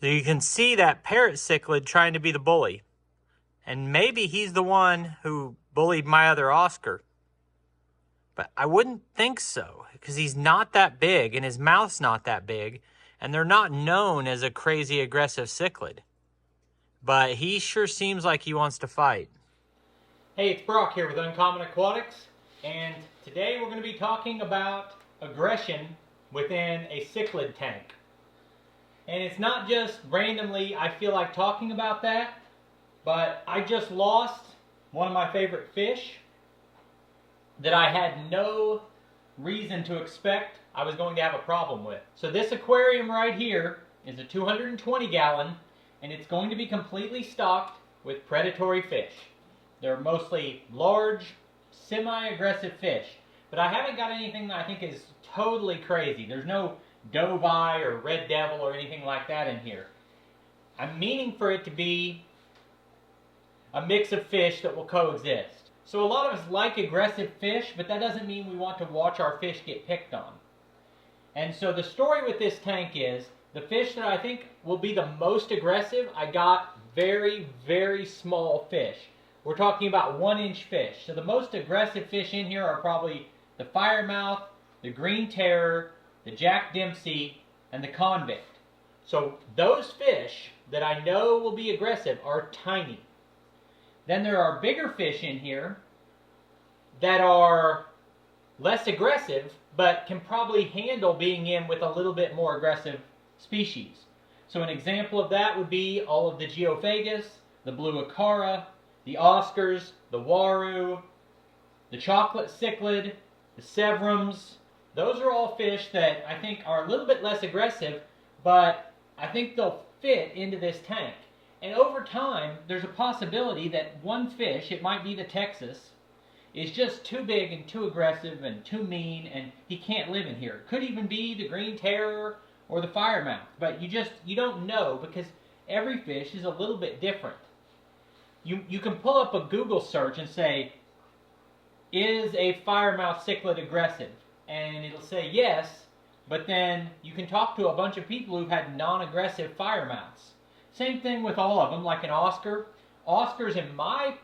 So you can see that parrot cichlid trying to be the bully. And maybe he's the one who bullied my other Oscar. But I wouldn't think so, because he's not that big and his mouth's not that big, and they're not known as a crazy aggressive cichlid. But he sure seems like he wants to fight. Hey, it's Brock here with Uncommon Aquatics, and today we're going to be talking about aggression within a cichlid tank. And it's not just randomly I feel like talking about that, but I just lost one of my favorite fish that I had no reason to expect I was going to have a problem with. So this aquarium right here is a 220 gallon, and it's going to be completely stocked with predatory fish. They're mostly large, semi-aggressive fish, but I haven't got anything that I think is totally crazy. There's no dove eye or red devil or anything like that in here. I'm meaning for it to be a mix of fish that will coexist. So a lot of us like aggressive fish, but that doesn't mean we want to watch our fish get picked on. And so the story with this tank is, the fish that I think will be the most aggressive, I got very, very small fish. We're talking about 1-inch fish. So the most aggressive fish in here are probably the firemouth, the green terror, the Jack Dempsey, and the convict. So those fish that I know will be aggressive are tiny. Then there are bigger fish in here that are less aggressive, but can probably handle being in with a little bit more aggressive species. So an example of that would be all of the geophagus, the blue acara, the Oscars, the waru, the chocolate cichlid, the severums. Those are all fish that I think are a little bit less aggressive, but I think they'll fit into this tank. And over time, there's a possibility that one fish, it might be the Texas, is just too big and too aggressive and too mean, and he can't live in here. It could even be the green terror or the firemouth, but you don't know, because every fish is a little bit different. You can pull up a Google search and say, is a firemouth cichlid aggressive? And it'll say yes, but then you can talk to a bunch of people who've had non-aggressive firemouths. Same thing with all of them, like an Oscar. Oscars, in my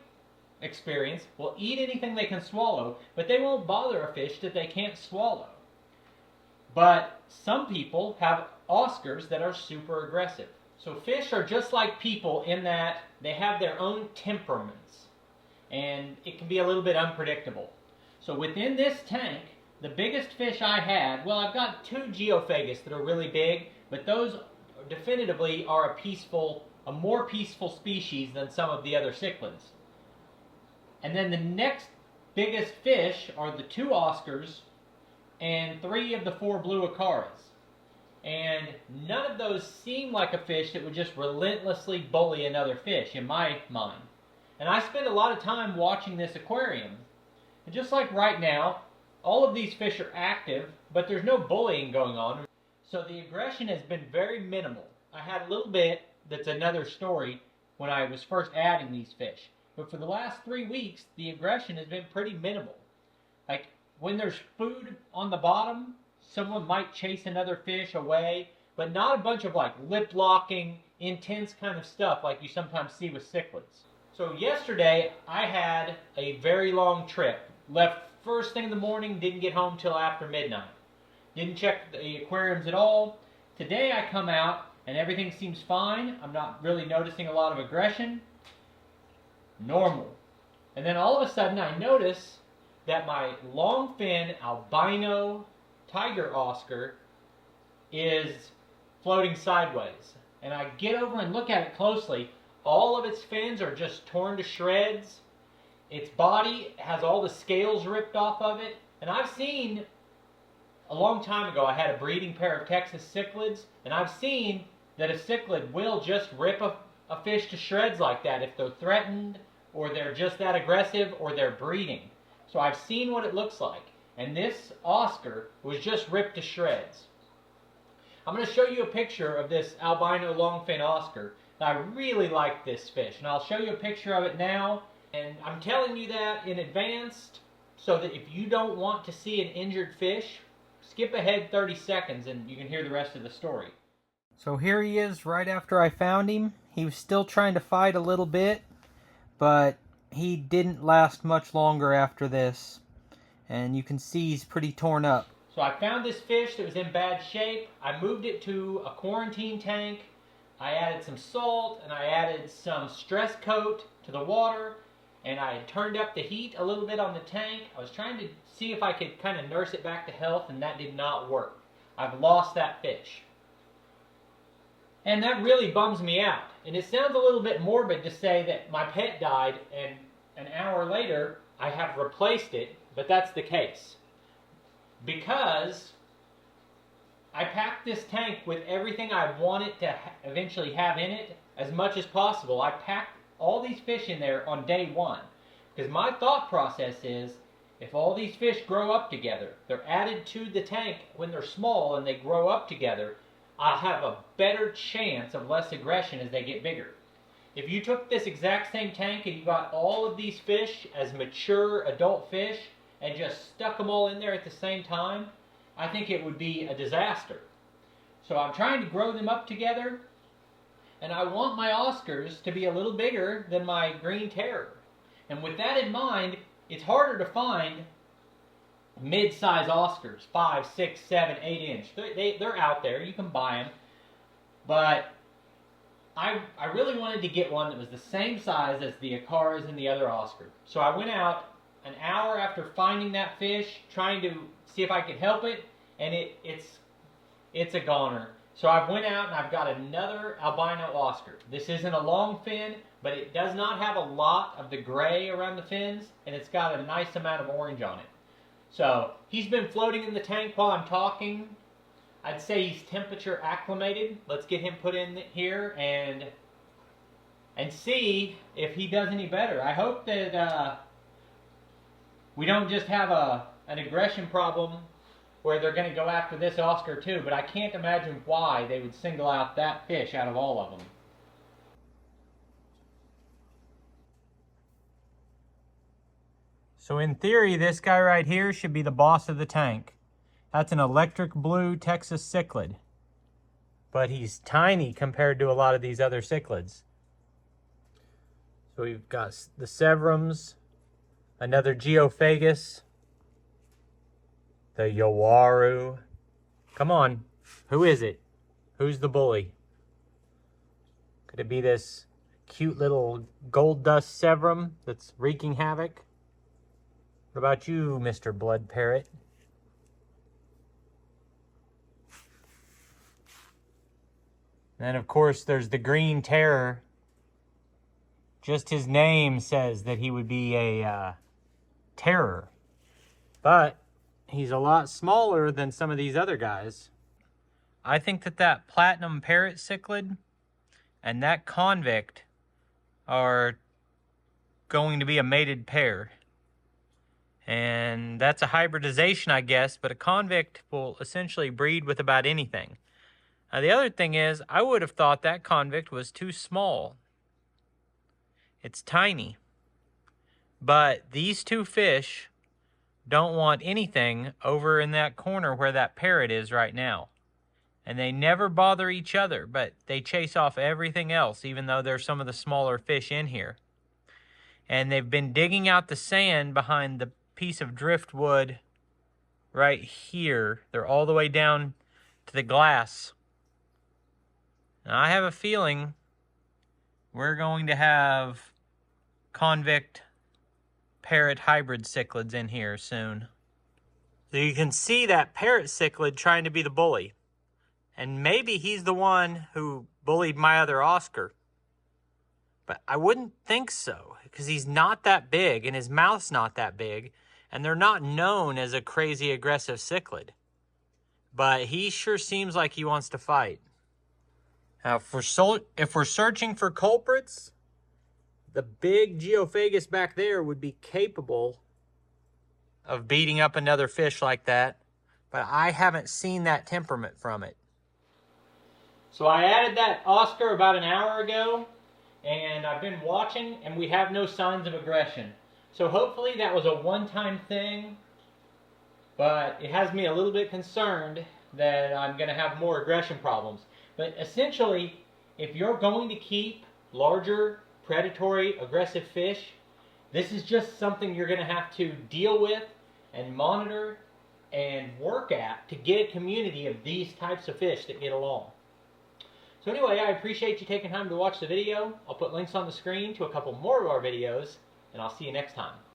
experience, will eat anything they can swallow, but they won't bother a fish that they can't swallow. But some people have Oscars that are super aggressive. So fish are just like people in that they have their own temperaments, and it can be a little bit unpredictable. So within this tank, the biggest fish I had, well, I've got 2 geophagus that are really big, but those definitively are a more peaceful species than some of the other cichlids. And then the next biggest fish are the 2 Oscars and 3 of the 4 blue acaras. And none of those seem like a fish that would just relentlessly bully another fish, in my mind. And I spend a lot of time watching this aquarium. And just like right now, all of these fish are active, but there's no bullying going on. So the aggression has been very minimal. I had a little bit, that's another story, when I was first adding these fish. But for the last 3 weeks, the aggression has been pretty minimal. Like, when there's food on the bottom, someone might chase another fish away, but not a bunch of like lip-locking, intense kind of stuff like you sometimes see with cichlids. So yesterday, I had a very long trip. Left first thing in the morning, didn't get home till after midnight. Didn't check the aquariums at all. Today I come out and everything seems fine. I'm not really noticing a lot of aggression. Normal. And then all of a sudden I notice that my longfin albino tiger Oscar is floating sideways. And I get over and look at it closely. All of its fins are just torn to shreds. Its body has all the scales ripped off of it. And I've seen, a long time ago, I had a breeding pair of Texas cichlids, and I've seen that a cichlid will just rip a fish to shreds like that if they're threatened, or they're just that aggressive, or they're breeding. So I've seen what it looks like. And this Oscar was just ripped to shreds. I'm going to show you a picture of this albino longfin Oscar. I really like this fish, and I'll show you a picture of it now. And I'm telling you that in advance so that if you don't want to see an injured fish, skip ahead 30 seconds and you can hear the rest of the story. So here he is right after I found him. He was still trying to fight a little bit, but he didn't last much longer after this. And you can see he's pretty torn up. So I found this fish that was in bad shape. I moved it to a quarantine tank. I added some salt and I added some stress coat to the water. And I had turned up the heat a little bit on the tank. I was trying to see if I could kind of nurse it back to health, and that did not work. I've lost that fish. And that really bums me out. And it sounds a little bit morbid to say that my pet died and an hour later I have replaced it, but that's the case. Because I packed this tank with everything I want it to eventually have in it as much as possible. I packed all these fish in there on day one. Because my thought process is, if all these fish grow up together, they're added to the tank when they're small and they grow up together, I'll have a better chance of less aggression as they get bigger. If you took this exact same tank and you got all of these fish as mature adult fish and just stuck them all in there at the same time, I think it would be a disaster. So I'm trying to grow them up together, and I want my Oscars to be a little bigger than my Green Terror. And with that in mind, it's harder to find mid-size Oscars, 5, 6, 7, 8 inch. They're out there, you can buy them. But I really wanted to get one that was the same size as the Acaras and the other Oscar. So I went out an hour after finding that fish, trying to see if I could help it, and it's a goner. So I went out and I've got another albino Oscar. This isn't a long fin, but it does not have a lot of the gray around the fins, and it's got a nice amount of orange on it. So he's been floating in the tank while I'm talking. I'd say he's temperature acclimated. Let's get him put in here and see if he does any better. I hope that we don't just have an aggression problem where they're going to go after this Oscar too, but I can't imagine why they would single out that fish out of all of them. So in theory, this guy right here should be the boss of the tank. That's an electric blue Texas cichlid. But he's tiny compared to a lot of these other cichlids. So we've got the Severums, another Geophagus, the Yowaru. Come on, who is it? Who's the bully? Could it be this cute little gold dust Severum that's wreaking havoc? What about you, Mr. Blood Parrot? And of course, there's the Green Terror. Just his name says that he would be a terror. But he's a lot smaller than some of these other guys. I think that platinum parrot cichlid and that convict are going to be a mated pair. And that's a hybridization, I guess, but a convict will essentially breed with about anything. Now, the other thing is, I would have thought that convict was too small. It's tiny. But these two fish don't want anything over in that corner where that parrot is right now. And they never bother each other, but they chase off everything else, even though there's some of the smaller fish in here. And they've been digging out the sand behind the piece of driftwood right here. They're all the way down to the glass. And I have a feeling we're going to have convict parrot hybrid cichlids in here soon. So you can see that parrot cichlid trying to be the bully. And maybe he's the one who bullied my other Oscar. But I wouldn't think so, because he's not that big and his mouth's not that big, and they're not known as a crazy aggressive cichlid. But he sure seems like he wants to fight. Now, if we're searching for culprits, the big Geophagus back there would be capable of beating up another fish like that, but I haven't seen that temperament from it. So I added that Oscar about an hour ago, and I've been watching, and we have no signs of aggression. So hopefully that was a one-time thing, but it has me a little bit concerned that I'm going to have more aggression problems. But essentially, if you're going to keep larger, predatory, aggressive fish, this is just something you're going to have to deal with and monitor and work at to get a community of these types of fish that get along. So anyway, I appreciate you taking time to watch the video. I'll put links on the screen to a couple more of our videos, and I'll see you next time.